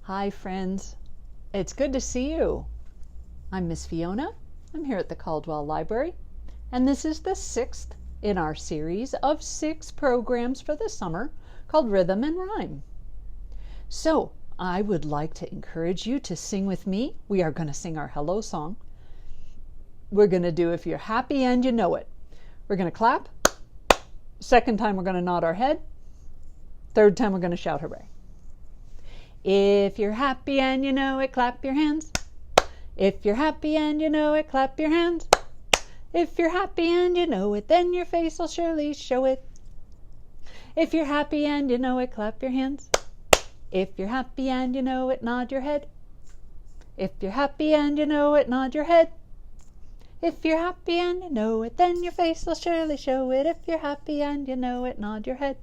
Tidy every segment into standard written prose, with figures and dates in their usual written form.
Hi friends, it's good to see you. I'm Miss Fiona. I'm here at the Caldwell Library, and this is the 6th in our series of 6 programs for the summer called Rhythm and Rhyme. So I would like to encourage you to sing with me. We are going to sing our hello song. We're going to do If You're Happy and You Know It. We're going to clap. Second time we're going to nod our head. Third time we're going to shout hooray. If you're happy and you know it, clap your hands. If you're happy and you know it, clap your hands. If you're happy and you know it, then your face will surely show it. If you're happy and you know it, clap your hands. If you're happy and you know it, nod your head. If you're happy and you know it, nod your head. If you're happy and you know it, then your face will surely show it. If you're happy and you know it, nod your head.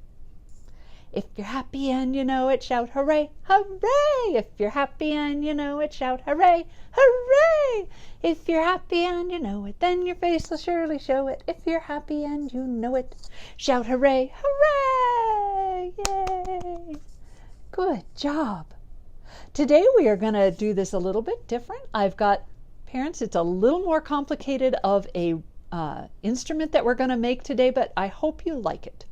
If you're happy and you know it, shout hooray, hooray! If you're happy and you know it, shout hooray, hooray! If you're happy and you know it, then your face will surely show it. If you're happy and you know it, shout hooray, hooray! Yay! Good job. Today we are going to do this a little bit different. I've got, parents, it's a little more complicated of a instrument that we're going to make today, but I hope you like it.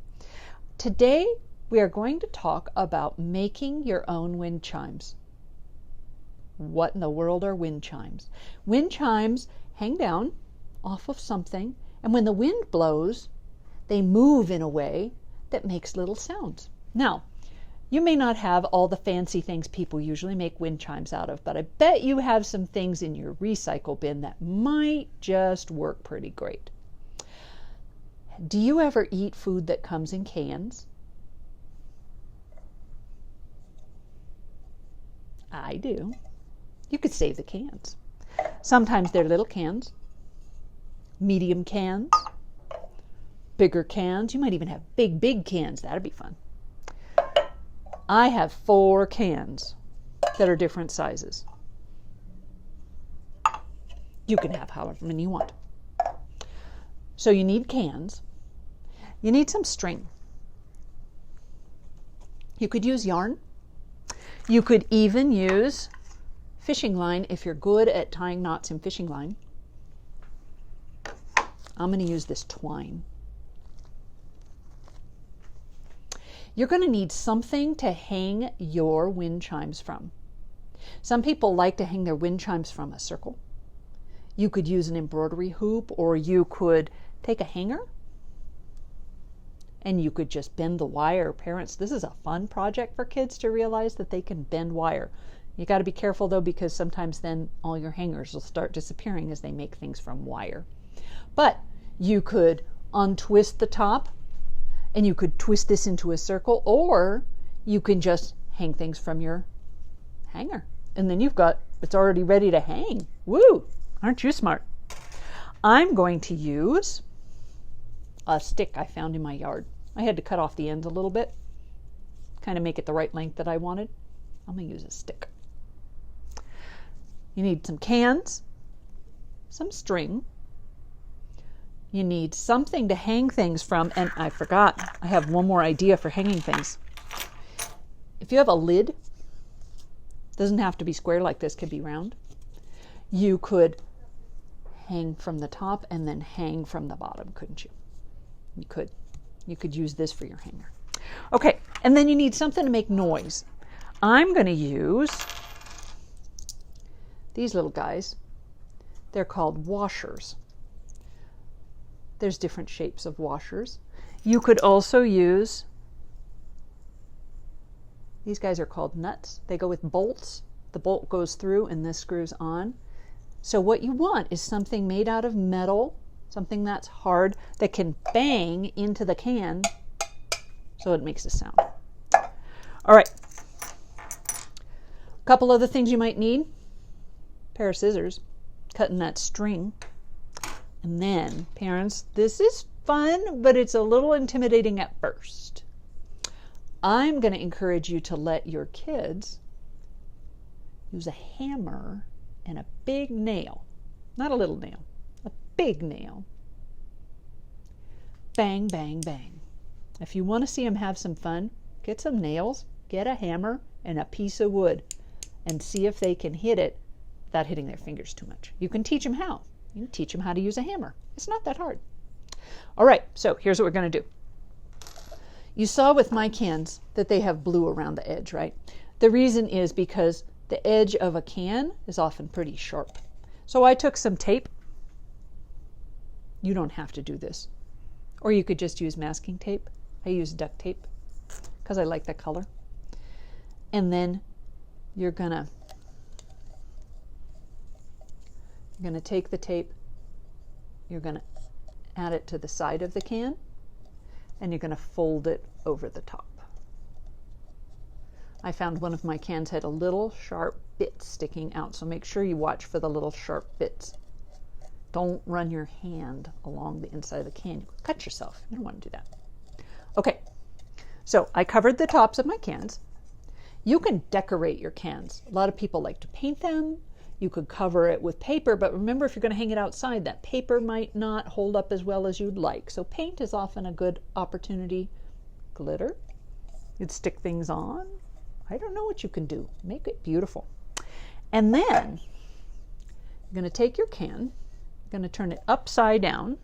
Today we are going to talk about making your own wind chimes. What in the world are wind chimes? Wind chimes hang down off of something, and when the wind blows, they move in a way that makes little sounds. Now, you may not have all the fancy things people usually make wind chimes out of, but I bet you have some things in your recycle bin that might just work pretty great. Do you ever eat food that comes in cans? I do. You could save the cans. Sometimes they're little cans, medium cans, bigger cans. You might even have big cans. That'd be fun. I have 4 cans that are different sizes. You can have however many you want. So you need cans. You need some string. You could use yarn. You could even use fishing line if you're good at tying knots in fishing line. I'm going to use this twine. You're going to need something to hang your wind chimes from. Some people like to hang their wind chimes from a circle. You could use an embroidery hoop, or you could take a hanger and you could just bend the wire. Parents, this is a fun project for kids to realize that they can bend wire. You got to be careful though, because sometimes then all your hangers will start disappearing as they make things from wire. But you could untwist the top and you could twist this into a circle, or you can just hang things from your hanger. And then it's already ready to hang. Woo! Aren't you smart? I'm going to use a stick I found in my yard. I had to cut off the ends a little bit, kind of make it the right length that I wanted. I'm going to use a stick. You need some cans, some string. You need something to hang things from, and I forgot, I have one more idea for hanging things. If you have a lid, doesn't have to be square like this, could be round. You could hang from the top and then hang from the bottom, couldn't you? You could. You could use this for your hanger. Okay, and then you need something to make noise. I'm going to use these little guys. They're called washers. There's different shapes of washers. You could also use, these guys are called nuts. They go with bolts. The bolt goes through and this screws on. So what you want is something made out of metal, something that's hard, that can bang into the can so it makes a sound. All right. A couple other things you might need. A pair of scissors, cutting that string. And then, parents, this is fun, but it's a little intimidating at first. I'm going to encourage you to let your kids use a hammer and a big nail, not a little nail, a big nail. Bang, bang, bang. If you want to see them have some fun, get some nails, get a hammer, and a piece of wood. and see if they can hit it without hitting their fingers too much. You can teach them how. You can teach them how to use a hammer. It's not that hard. All right, so here's what we're going to do. You saw with my cans that they have blue around the edge, right? The reason is because the edge of a can is often pretty sharp. So I took some tape. You don't have to do this. Or you could just use masking tape. I use duct tape because I like that color. And then you're gonna take the tape, you're gonna add it to the side of the can, and you're gonna fold it over the top. I found one of my cans had a little sharp bit sticking out, so make sure you watch for the little sharp bits. Don't run your hand along the inside of the can. You could cut yourself. You don't want to do that. Okay, so I covered the tops of my cans. You can decorate your cans. A lot of people like to paint them. You could cover it with paper, but remember, if you're going to hang it outside, that paper might not hold up as well as you'd like. So paint is often a good opportunity. Glitter. You'd stick things on. I don't know what you can do. Make it beautiful. And then you're going to take your can, you're going to turn it upside down.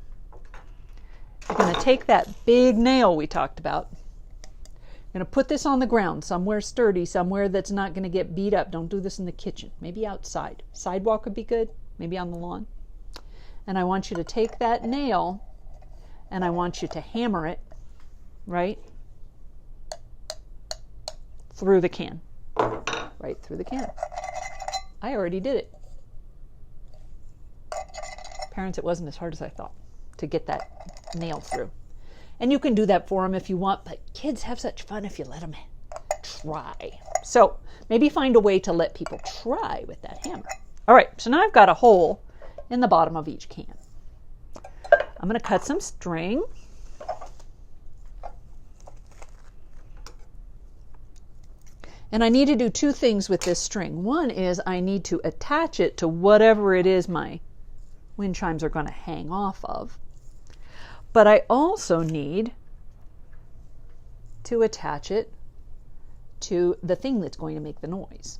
You're going to take that big nail we talked about. You're going to put this on the ground, somewhere sturdy, somewhere that's not going to get beat up. Don't do this in the kitchen. Maybe outside. Sidewalk would be good. Maybe on the lawn. And I want you to take that nail and I want you to hammer it right through the can. Right through the can. I already did it. Parents, it wasn't as hard as I thought to get that nail through. And you can do that for them if you want, but kids have such fun if you let them try. So maybe find a way to let people try with that hammer. All right, so now I've got a hole in the bottom of each can. I'm going to cut some string. And I need to do two things with this string. One is I need to attach it to whatever it is my wind chimes are going to hang off of. But I also need to attach it to the thing that's going to make the noise.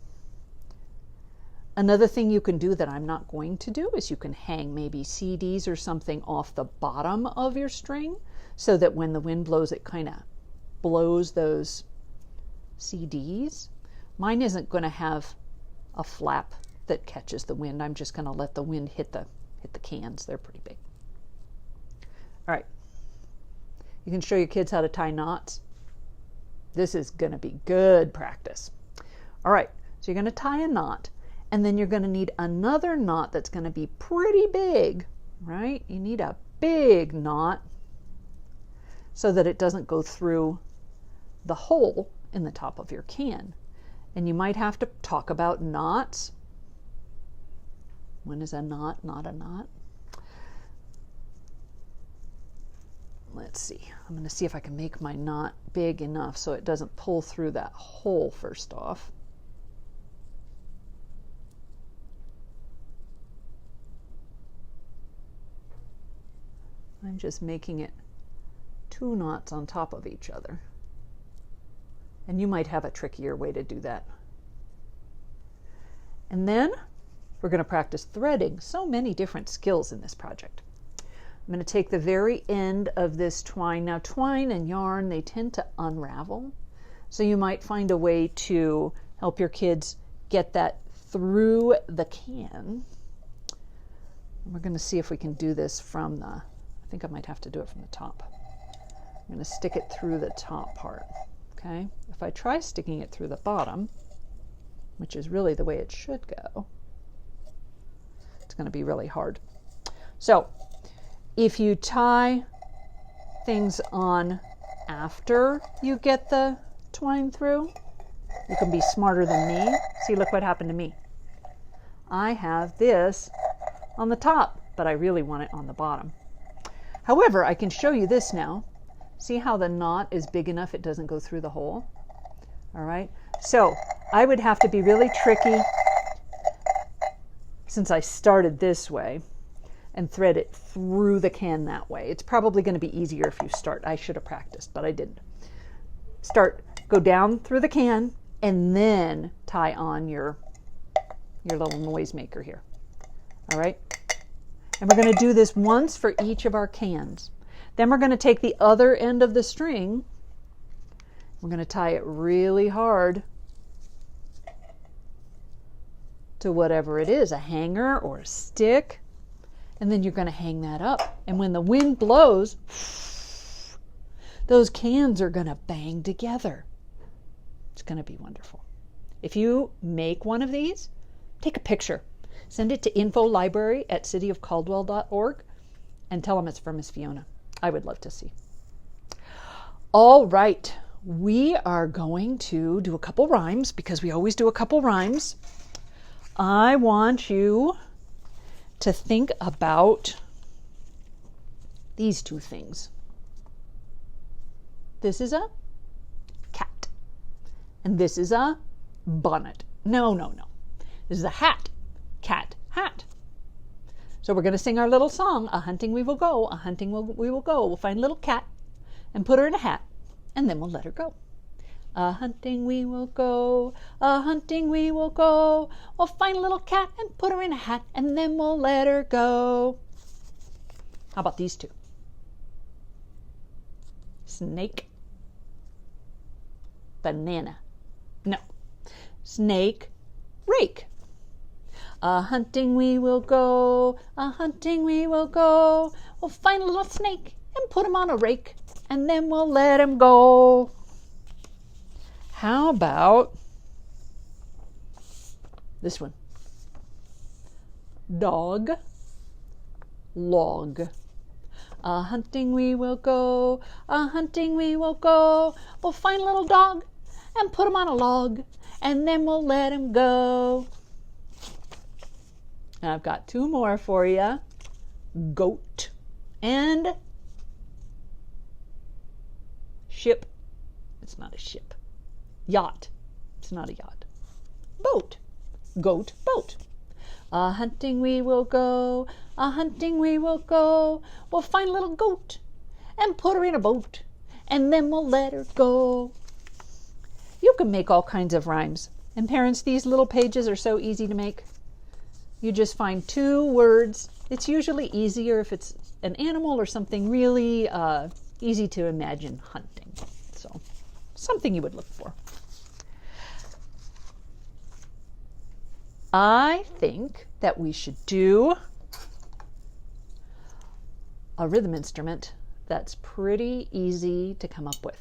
Another thing you can do that I'm not going to do is you can hang maybe CDs or something off the bottom of your string so that when the wind blows, it kind of blows those CDs. Mine isn't going to have a flap that catches the wind. I'm just going to let the wind hit the cans. They're pretty big. All right, you can show your kids how to tie knots. This is going to be good practice. All right, so you're going to tie a knot, and then you're going to need another knot that's going to be pretty big, right? You need a big knot so that it doesn't go through the hole in the top of your can. And you might have to talk about knots. When is a knot not a knot? Let's see. I'm going to see if I can make my knot big enough so it doesn't pull through that hole first off. I'm just making it 2 knots on top of each other. And you might have a trickier way to do that. And then we're going to practice threading. So many different skills in this project. I'm going to take the very end of this twine. Now, twine and yarn, they tend to unravel. So you might find a way to help your kids get that through the can. And we're going to see if we can do this from the, I think I might have to do it from the top. I'm going to stick it through the top part. Okay? If I try sticking it through the bottom, which is really the way it should go, it's going to be really hard. So, if you tie things on after you get the twine through, you can be smarter than me. See, look what happened to me. I have this on the top, but I really want it on the bottom. However, I can show you this now. See how the knot is big enough it doesn't go through the hole? All right. So I would have to be really tricky since I started this way and thread it through the can that way. It's probably going to be easier if you start. I should have practiced, but I didn't. Go down through the can and then tie on your your little noisemaker here. All right? And we're going to do this once for each of our cans. Then we're going to take the other end of the string. We're going to tie it really hard to whatever it is, a hanger or a stick. And then you're going to hang that up. And when the wind blows, those cans are going to bang together. It's going to be wonderful. If you make one of these, take a picture. Send it to infolibrary@cityofcaldwell.org and tell them it's from Miss Fiona. I would love to see. All right. We are going to do a couple rhymes because we always do a couple rhymes. I want you to think about these two things. This is a cat, and this is a bonnet. No. This is a hat, cat, hat. So we're going to sing our little song, a hunting we will go, a hunting we will go. We'll find a little cat and put her in a hat, and then we'll let her go. A hunting we will go, a hunting we will go. We'll find a little cat and put her in a hat, and then we'll let her go. How about these two? Snake, banana. No. Snake, rake. A hunting we will go, a hunting we will go. We'll find a little snake and put him on a rake, and then we'll let him go. How about this one? Dog, log. A hunting we will go, a hunting we will go. We'll find a little dog and put him on a log, and then we'll let him go. And I've got two more for you. Goat and ship. It's not a ship. Yacht. It's not a yacht. Boat. Goat, boat. A hunting we will go, a hunting we will go. We'll find a little goat and put her in a boat, and then we'll let her go. You can make all kinds of rhymes. And parents, these little pages are so easy to make. You just find two words. It's usually easier if it's an animal or something really easy to imagine hunting. So something you would look for. I think that we should do a rhythm instrument that's pretty easy to come up with.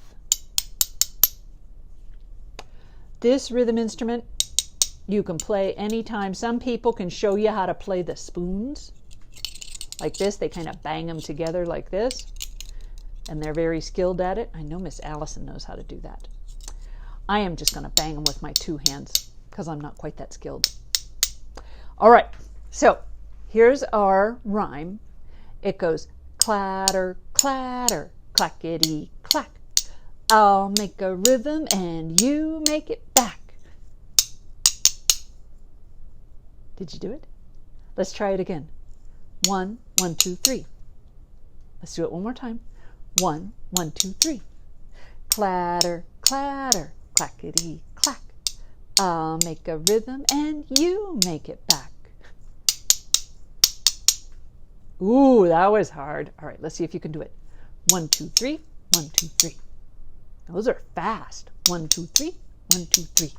This rhythm instrument you can play anytime. Some people can show you how to play the spoons like this. They kind of bang them together like this, and they're very skilled at it. I know Miss Allison knows how to do that. I am just going to bang them with my two hands because I'm not quite that skilled. All right, so here's our rhyme. It goes clatter, clatter, clackety, clack. I'll make a rhythm and you make it back. Did you do it? Let's try it again. 1, 1, 2, 3. Let's do it one more time. 1, 1, 2, 3. Clatter, clatter, clackety, clack. I'll make a rhythm and you make it back. Ooh, that was hard. All right, let's see if you can do it. 1, 2, 3, 1, 2, 3. Those are fast. 1, 2, 3, 1, 2, 3.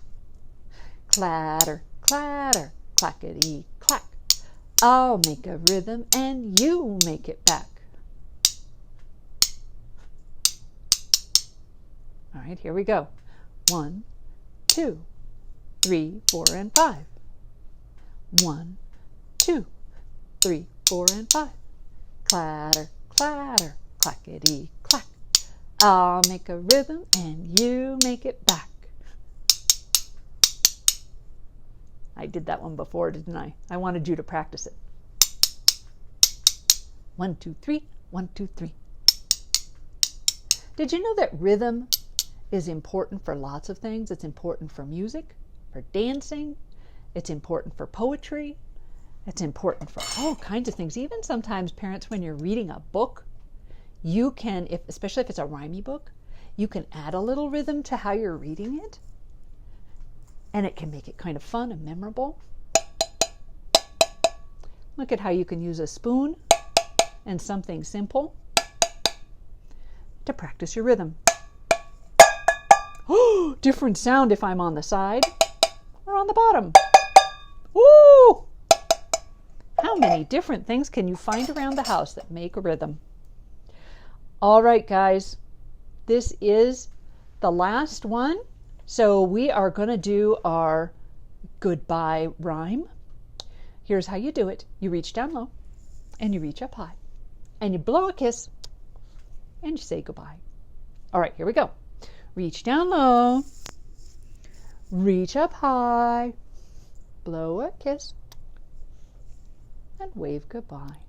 Clatter, clatter, clackety, clack. I'll make a rhythm and you make it back. All right, here we go. 1, 2, 3, 4, and 5. 1, 2, 3, 4, and 5. Clatter, clatter, clackety, clack. I'll make a rhythm and you make it back. I did that one before, didn't I? I wanted you to practice it. 1, 2, 3, 1, 2, 3. Did you know that rhythm is important for lots of things? It's important for music, for dancing. It's important for poetry. It's important for all kinds of things. Even sometimes, parents, when you're reading a book, you can, especially if it's a rhymey book, you can add a little rhythm to how you're reading it. And it can make it kind of fun and memorable. Look at how you can use a spoon and something simple to practice your rhythm. Oh, different sound if I'm on the side or on the bottom. Woo! How many different things can you find around the house that make a rhythm? All right, guys, this is the last one. So we are going to do our goodbye rhyme. Here's how you do it. You reach down low and you reach up high and you blow a kiss and you say goodbye. All right, here we go. Reach down low, reach up high, blow a kiss, and wave goodbye.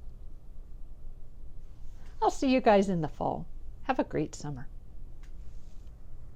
I'll see you guys in the fall. Have a great summer.